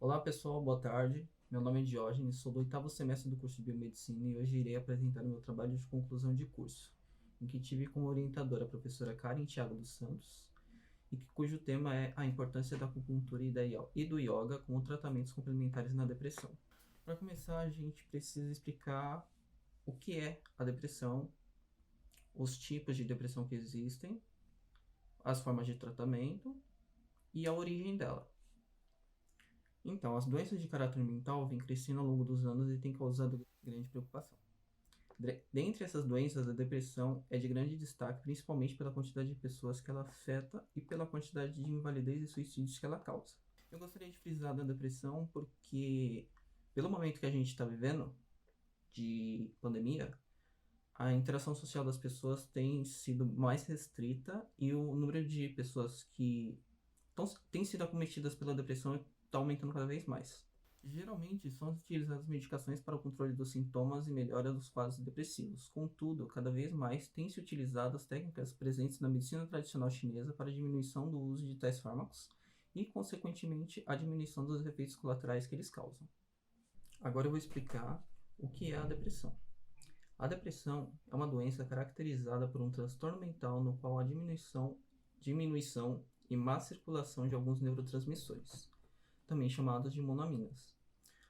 Olá pessoal, boa tarde. Meu nome é Diógenes, sou do oitavo semestre do curso de Biomedicina e hoje irei apresentar o meu trabalho de conclusão de curso, em que tive como orientadora a professora Karen Thiago dos Santos, cujo tema é a importância da acupuntura e do yoga como tratamentos complementares na depressão. Para começar, a gente precisa explicar o que é a depressão, os tipos de depressão que existem, as formas de tratamento e a origem dela. Então, as doenças de caráter mental vêm crescendo ao longo dos anos e têm causado grande preocupação. Dentre essas doenças, a depressão é de grande destaque, principalmente pela quantidade de pessoas que ela afeta e pela quantidade de invalidez e suicídios que ela causa. Eu gostaria de frisar da depressão porque, pelo momento que a gente está vivendo, de pandemia, a interação social das pessoas tem sido mais restrita e o número de pessoas que têm sido acometidas pela depressão está aumentando cada vez mais. Geralmente são utilizadas medicações para o controle dos sintomas e melhora dos quadros depressivos. Contudo, cada vez mais têm-se utilizado as técnicas presentes na medicina tradicional chinesa para a diminuição do uso de tais fármacos e, consequentemente, a diminuição dos efeitos colaterais que eles causam. Agora eu vou explicar o que é a depressão. A depressão é uma doença caracterizada por um transtorno mental no qual há diminuição e má circulação de alguns neurotransmissores, também chamados de monoaminas.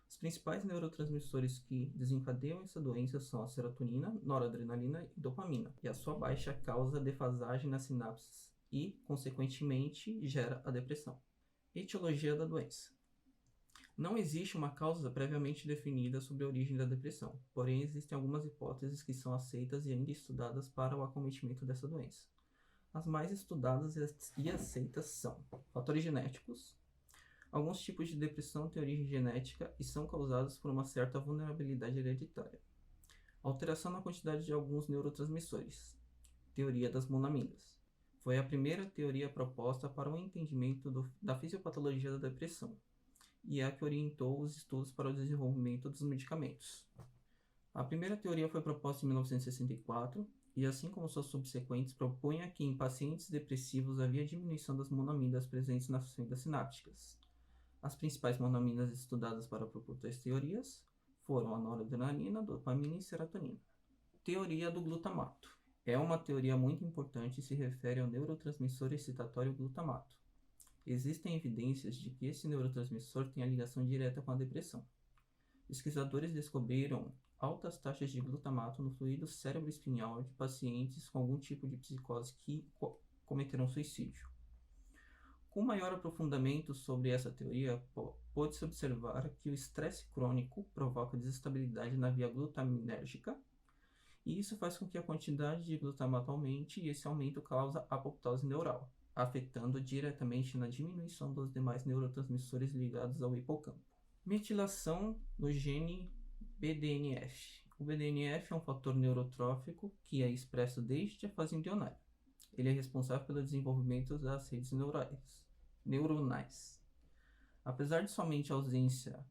Os principais neurotransmissores que desencadeiam essa doença são a serotonina, noradrenalina e dopamina, e a sua baixa causa defasagem nas sinapses e, consequentemente, gera a depressão. Etiologia da doença. Não existe uma causa previamente definida sobre a origem da depressão, porém existem algumas hipóteses que são aceitas e ainda estudadas para o acometimento dessa doença. As mais estudadas e aceitas são fatores genéticos. Alguns tipos de depressão têm origem genética e são causados por uma certa vulnerabilidade hereditária. Alteração na quantidade de alguns neurotransmissores. Teoria das monaminas. Foi a primeira teoria proposta para o entendimento da fisiopatologia da depressão e é a que orientou os estudos para o desenvolvimento dos medicamentos. A primeira teoria foi proposta em 1964 e, assim como suas subsequentes, propunha que em pacientes depressivos havia diminuição das monaminas presentes nas fendas sinápticas. As principais monaminas estudadas para propor tais teorias foram a noradrenalina, dopamina e serotonina. Teoria do glutamato. É uma teoria muito importante e se refere ao neurotransmissor excitatório glutamato. Existem evidências de que esse neurotransmissor tem a ligação direta com a depressão. Pesquisadores descobriram altas taxas de glutamato no fluido cérebro-espinhal de pacientes com algum tipo de psicose que cometeram suicídio. Com maior aprofundamento sobre essa teoria, pôde-se observar que o estresse crônico provoca desestabilidade na via glutaminérgica, e isso faz com que a quantidade de glutamato aumente, e esse aumento causa apoptose neural, afetando diretamente na diminuição dos demais neurotransmissores ligados ao hipocampo. Metilação no gene BDNF. O BDNF é um fator neurotrófico que é expresso desde a fase embrionária. Ele é responsável pelo desenvolvimento das redes neuronais. Apesar de somente a ausência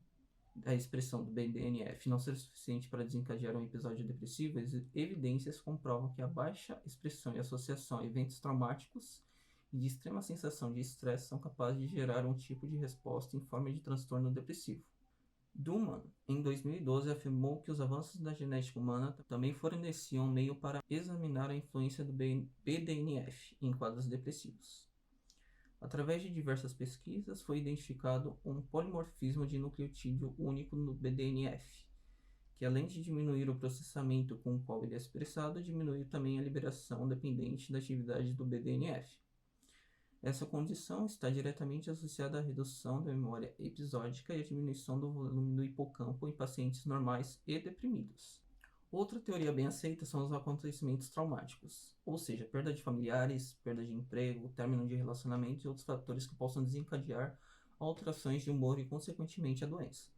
da expressão do BDNF não ser suficiente para desencadear um episódio depressivo, evidências comprovam que a baixa expressão e associação a eventos traumáticos e de extrema sensação de estresse são capazes de gerar um tipo de resposta em forma de transtorno depressivo. Duman, em 2012, afirmou que os avanços da genética humana também forneciam um meio para examinar a influência do BDNF em quadros depressivos. Através de diversas pesquisas, foi identificado um polimorfismo de nucleotídeo único no BDNF, que além de diminuir o processamento com o qual ele é expressado, diminui também a liberação dependente da atividade do BDNF. Essa condição está diretamente associada à redução da memória episódica e à diminuição do volume do hipocampo em pacientes normais e deprimidos. Outra teoria bem aceita são os acontecimentos traumáticos, ou seja, perda de familiares, perda de emprego, término de relacionamento e outros fatores que possam desencadear alterações de humor e, consequentemente, a doença.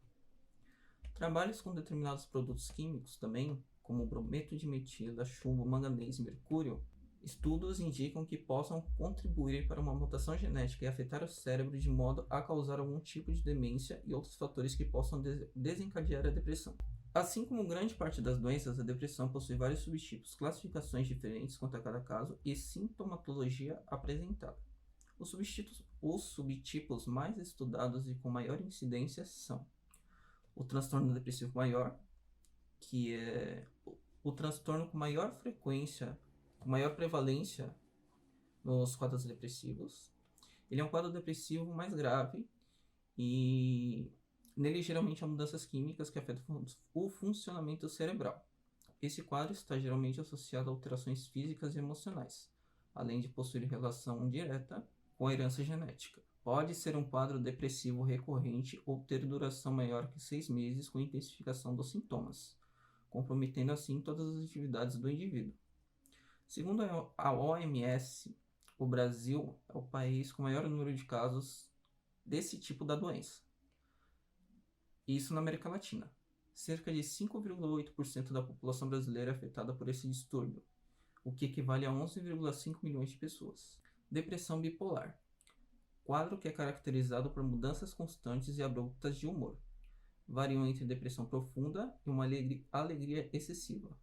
Trabalhos com determinados produtos químicos também, como brometo de metila, chumbo, manganês e mercúrio, estudos indicam que possam contribuir para uma mutação genética e afetar o cérebro de modo a causar algum tipo de demência e outros fatores que possam desencadear a depressão. Assim como grande parte das doenças, a depressão possui vários subtipos, classificações diferentes quanto a cada caso e sintomatologia apresentada. Os Os subtipos mais estudados e com maior incidência são o transtorno depressivo maior, que é o transtorno com maior frequência, com maior prevalência nos quadros depressivos. Ele é um quadro depressivo mais grave e nele geralmente há mudanças químicas que afetam o funcionamento cerebral. Esse quadro está geralmente associado a alterações físicas e emocionais, além de possuir relação direta com a herança genética. Pode ser um quadro depressivo recorrente ou ter duração maior que 6 meses com intensificação dos sintomas, comprometendo assim todas as atividades do indivíduo. Segundo a OMS, o Brasil é o país com maior número de casos desse tipo da doença. Isso na América Latina. Cerca de 5,8% da população brasileira é afetada por esse distúrbio, o que equivale a 11,5 milhões de pessoas. Depressão bipolar. Quadro que é caracterizado por mudanças constantes e abruptas de humor. Variam entre depressão profunda e uma alegria excessiva.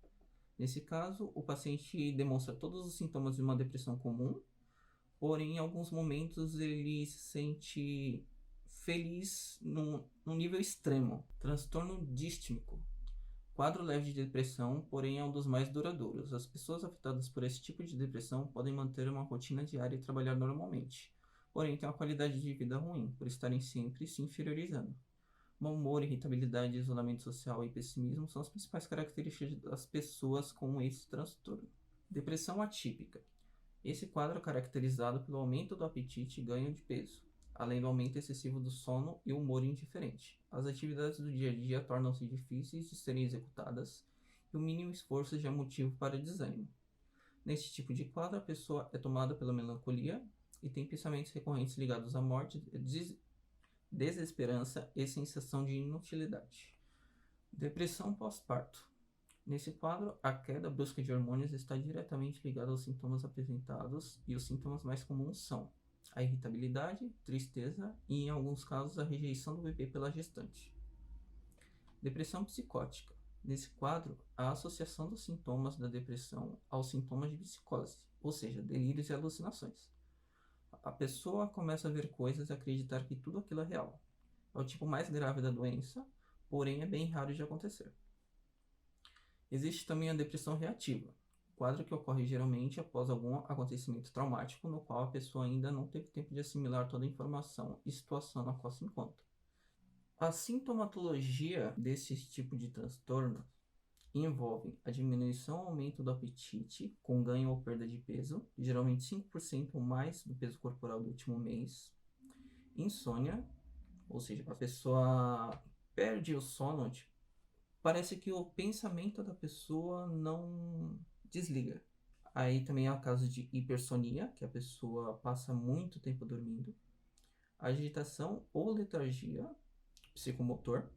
Nesse caso, o paciente demonstra todos os sintomas de uma depressão comum, porém, em alguns momentos, ele se sente feliz num nível extremo. Transtorno dístmico. Quadro leve de depressão, porém é um dos mais duradouros. As pessoas afetadas por esse tipo de depressão podem manter uma rotina diária e trabalhar normalmente, porém têm uma qualidade de vida ruim, por estarem sempre se inferiorizando. Mau humor, irritabilidade, isolamento social e pessimismo são as principais características das pessoas com esse transtorno. Depressão atípica. Esse quadro é caracterizado pelo aumento do apetite e ganho de peso, além do aumento excessivo do sono e humor indiferente. As atividades do dia a dia tornam-se difíceis de serem executadas e o mínimo esforço já é motivo para desânimo. Nesse tipo de quadro, a pessoa é tomada pela melancolia e tem pensamentos recorrentes ligados à morte, desesperança e sensação de inutilidade. Depressão pós-parto. Nesse quadro, a queda brusca de hormônios está diretamente ligada aos sintomas apresentados e os sintomas mais comuns são a irritabilidade, tristeza e, em alguns casos, a rejeição do bebê pela gestante. Depressão psicótica. Nesse quadro, a associação dos sintomas da depressão aos sintomas de psicose, ou seja, delírios e alucinações. A pessoa começa a ver coisas e acreditar que tudo aquilo é real. É o tipo mais grave da doença, porém é bem raro de acontecer. Existe também a depressão reativa, quadro que ocorre geralmente após algum acontecimento traumático no qual a pessoa ainda não teve tempo de assimilar toda a informação e situação na qual se encontra. A sintomatologia desse tipo de transtorno envolve a diminuição ou aumento do apetite, com ganho ou perda de peso, geralmente 5% ou mais do peso corporal do último mês, insônia, ou seja, a pessoa perde o sono, parece que o pensamento da pessoa não desliga. Aí também há casos de hipersonia, que a pessoa passa muito tempo dormindo, agitação ou letargia psicomotor,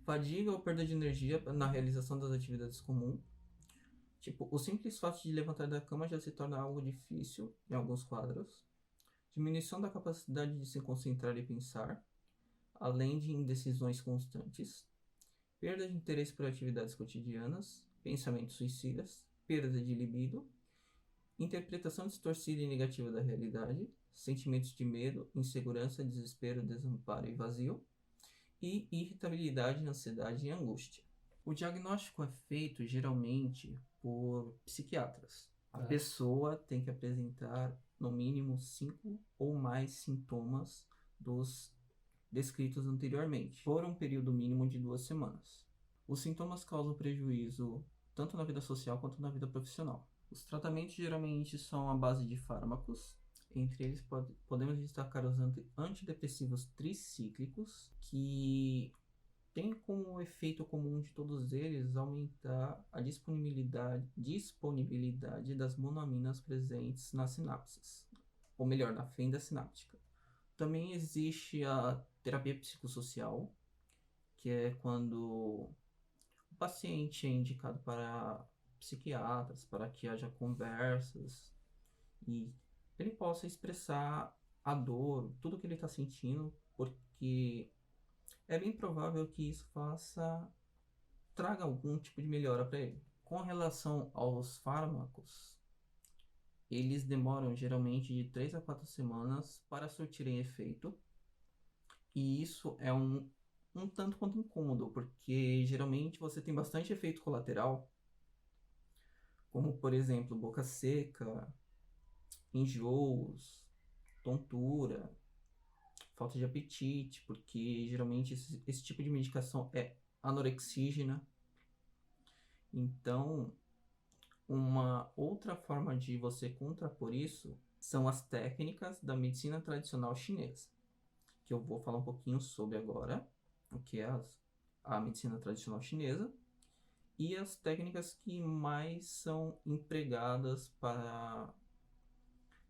fadiga ou perda de energia na realização das atividades comuns. O simples fato de levantar da cama já se torna algo difícil em alguns quadros. Diminuição da capacidade de se concentrar e pensar, além de indecisões constantes. Perda de interesse por atividades cotidianas, pensamentos suicidas, perda de libido, interpretação distorcida e negativa da realidade, sentimentos de medo, insegurança, desespero, desamparo e vazio, e irritabilidade, ansiedade e angústia. O diagnóstico é feito geralmente por psiquiatras. A pessoa tem que apresentar no mínimo 5 ou mais sintomas dos descritos anteriormente, por um período mínimo de 2 semanas. Os sintomas causam prejuízo tanto na vida social quanto na vida profissional. Os tratamentos geralmente são à base de fármacos. Entre eles podemos destacar os antidepressivos tricíclicos, que tem como efeito comum de todos eles aumentar a disponibilidade das monoaminas presentes nas sinapses, ou melhor, na fenda sináptica. Também existe a terapia psicossocial, que é quando o paciente é indicado para psiquiatras, para que haja conversas e ele possa expressar a dor, tudo que ele está sentindo, porque é bem provável que isso traga algum tipo de melhora para ele. Com relação aos fármacos, eles demoram geralmente de 3 a 4 semanas para surtirem efeito, e isso é um tanto quanto incômodo, porque geralmente você tem bastante efeito colateral, como por exemplo boca seca, enjoos, tontura, falta de apetite, porque geralmente esse tipo de medicação é anorexígena. Então, uma outra forma de você contrapor isso são as técnicas da medicina tradicional chinesa, que eu vou falar um pouquinho sobre agora, o que é a medicina tradicional chinesa, e as técnicas que mais são empregadas para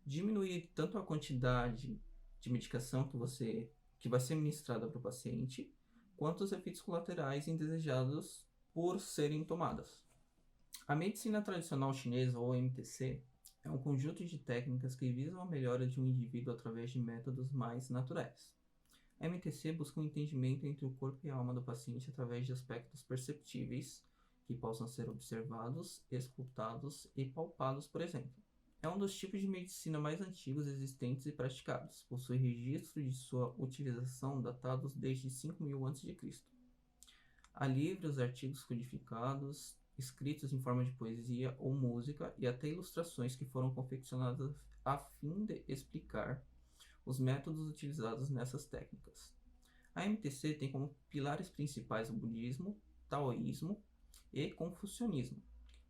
diminuir tanto a quantidade de medicação que vai ser ministrada para o paciente, quanto os efeitos colaterais indesejados por serem tomadas. A medicina tradicional chinesa, ou MTC, é um conjunto de técnicas que visam a melhora de um indivíduo através de métodos mais naturais. A MTC busca um entendimento entre o corpo e a alma do paciente através de aspectos perceptíveis que possam ser observados, escutados e palpados, por exemplo. É um dos tipos de medicina mais antigos existentes e praticados. Possui registro de sua utilização datados desde 5000 a.C. Há livros, artigos codificados, escritos em forma de poesia ou música e até ilustrações que foram confeccionadas a fim de explicar os métodos utilizados nessas técnicas. A MTC tem como pilares principais o budismo, taoísmo e confucionismo,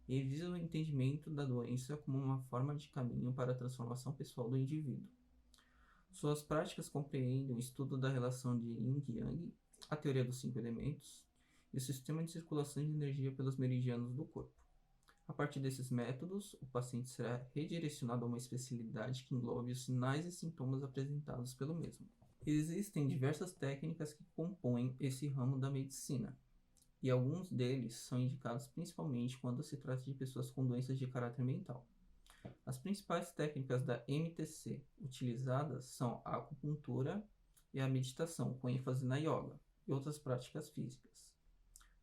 e visa o entendimento da doença como uma forma de caminho para a transformação pessoal do indivíduo. Suas práticas compreendem o estudo da relação de Yin e Yang, a teoria dos 5 elementos e o sistema de circulação de energia pelos meridianos do corpo. A partir desses métodos, o paciente será redirecionado a uma especialidade que englobe os sinais e sintomas apresentados pelo mesmo. Existem diversas técnicas que compõem esse ramo da medicina, e alguns deles são indicados principalmente quando se trata de pessoas com doenças de caráter mental. As principais técnicas da MTC utilizadas são a acupuntura e a meditação, com ênfase na yoga e outras práticas físicas.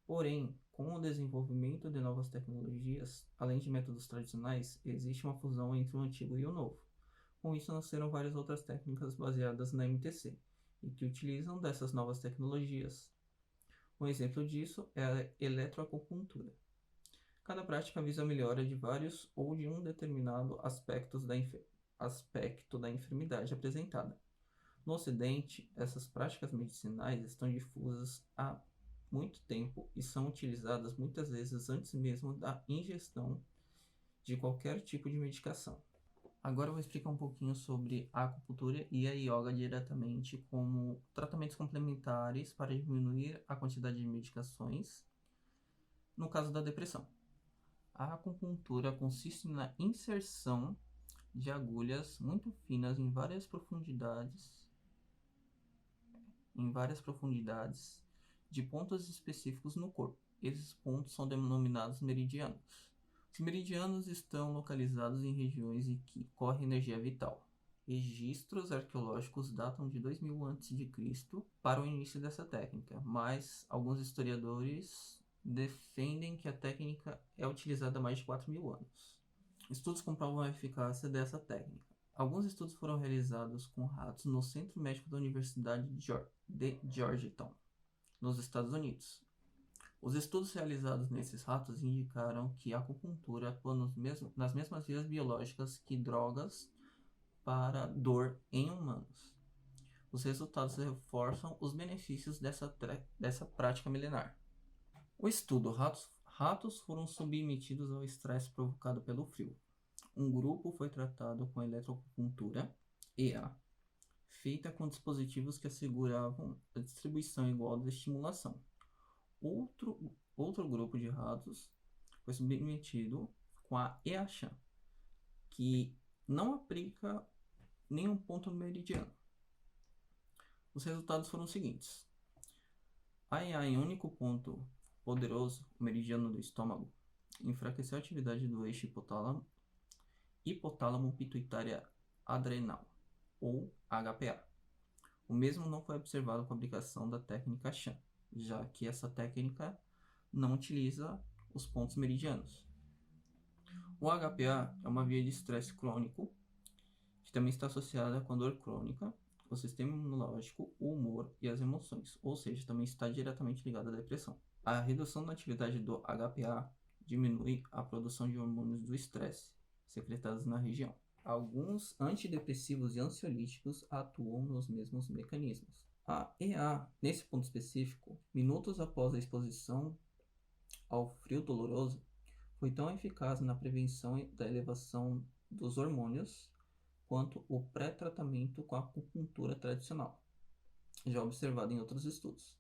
Porém, com o desenvolvimento de novas tecnologias, além de métodos tradicionais, existe uma fusão entre o antigo e o novo. Com isso, nasceram várias outras técnicas baseadas na MTC e que utilizam dessas novas tecnologias. Um exemplo disso é a eletroacupuntura. Cada prática visa a melhora de vários ou de um determinado aspecto da enfermidade apresentada. No Ocidente, essas práticas medicinais estão difusas há muito tempo e são utilizadas muitas vezes antes mesmo da ingestão de qualquer tipo de medicação. Agora eu vou explicar um pouquinho sobre a acupuntura e a yoga diretamente como tratamentos complementares para diminuir a quantidade de medicações no caso da depressão. A acupuntura consiste na inserção de agulhas muito finas em várias profundidades de pontos específicos no corpo. Esses pontos são denominados meridianos. Os meridianos estão localizados em regiões em que corre energia vital. Registros arqueológicos datam de 2000 a.C. para o início dessa técnica, mas alguns historiadores defendem que a técnica é utilizada há mais de 4000 anos. Estudos comprovam a eficácia dessa técnica. Alguns estudos foram realizados com ratos no Centro Médico da Universidade de Georgetown, nos Estados Unidos. Os estudos realizados nesses ratos indicaram que a acupuntura atua nas mesmas vias biológicas que drogas para dor em humanos. Os resultados reforçam os benefícios dessa prática milenar. O estudo: ratos foram submetidos ao estresse provocado pelo frio. Um grupo foi tratado com eletroacupuntura, EA, feita com dispositivos que asseguravam a distribuição igual da estimulação. Outro grupo de ratos foi submetido com a EACHAN, que não aplica nenhum ponto meridiano. Os resultados foram os seguintes: a EA em um único ponto poderoso, o meridiano do estômago, enfraqueceu a atividade do eixo hipotálamo pituitária adrenal, ou HPA. O mesmo não foi observado com a aplicação da técnica Chan, já que essa técnica não utiliza os pontos meridianos. O HPA é uma via de estresse crônico, que também está associada com a dor crônica, o sistema imunológico, o humor e as emoções, ou seja, também está diretamente ligada à depressão. A redução da atividade do HPA diminui a produção de hormônios do estresse, secretados na região. Alguns antidepressivos e ansiolíticos atuam nos mesmos mecanismos. A EA, nesse ponto específico, minutos após a exposição ao frio doloroso, foi tão eficaz na prevenção da elevação dos hormônios quanto o pré-tratamento com a acupuntura tradicional, já observado em outros estudos.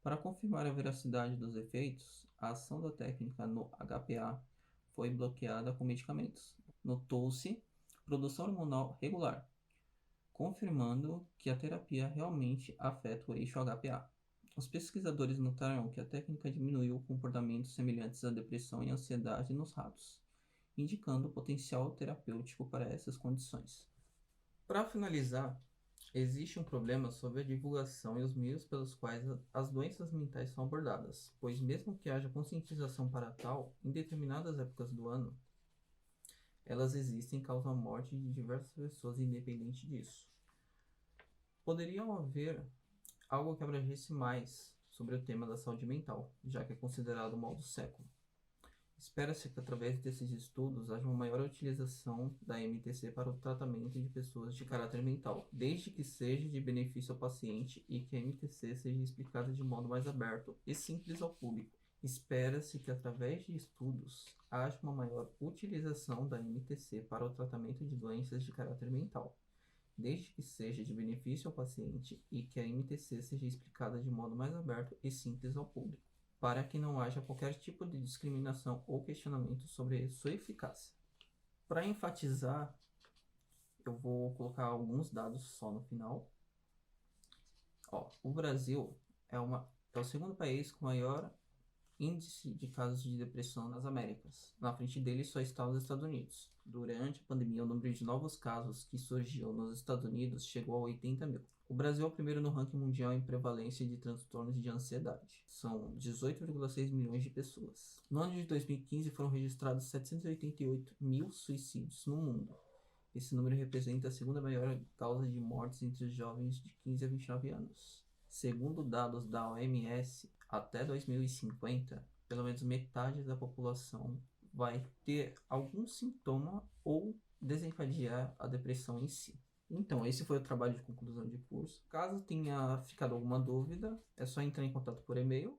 Para confirmar a veracidade dos efeitos, a ação da técnica no HPA foi bloqueada com medicamentos. Notou-se produção hormonal regular, confirmando que a terapia realmente afeta o eixo HPA. Os pesquisadores notaram que a técnica diminuiu comportamentos semelhantes à depressão e ansiedade nos ratos, indicando potencial terapêutico para essas condições. Para finalizar, existe um problema sobre a divulgação e os meios pelos quais as doenças mentais são abordadas, pois mesmo que haja conscientização para tal, em determinadas épocas do ano, elas existem e causam a morte de diversas pessoas independente disso. Poderia haver algo que abrangesse mais sobre o tema da saúde mental, já que é considerado o mal do século. Espera-se que através desses estudos haja uma maior utilização da MTC para o tratamento de pessoas de caráter mental, desde que seja de benefício ao paciente e que a MTC seja explicada de modo mais aberto e simples ao público. Espera-se que através de estudos haja uma maior utilização da MTC para o tratamento de doenças de caráter mental, desde que seja de benefício ao paciente e que a MTC seja explicada de modo mais aberto e simples ao público, para que não haja qualquer tipo de discriminação ou questionamento sobre sua eficácia. Para enfatizar, eu vou colocar alguns dados só no final. O Brasil é o segundo país com maior índice de casos de depressão nas Américas. Na frente dele só está os Estados Unidos. Durante a pandemia, o número de novos casos que surgiu nos Estados Unidos chegou a 80 mil. O Brasil é o primeiro no ranking mundial em prevalência de transtornos de ansiedade. São 18,6 milhões de pessoas. No ano de 2015 foram registrados 788 mil suicídios no mundo. Esse número representa a segunda maior causa de mortes entre os jovens de 15 a 29 anos. Segundo dados da OMS, até 2050, pelo menos metade da população vai ter algum sintoma ou desencadear a depressão em si. Então, esse foi o trabalho de conclusão de curso. Caso tenha ficado alguma dúvida, é só entrar em contato por e-mail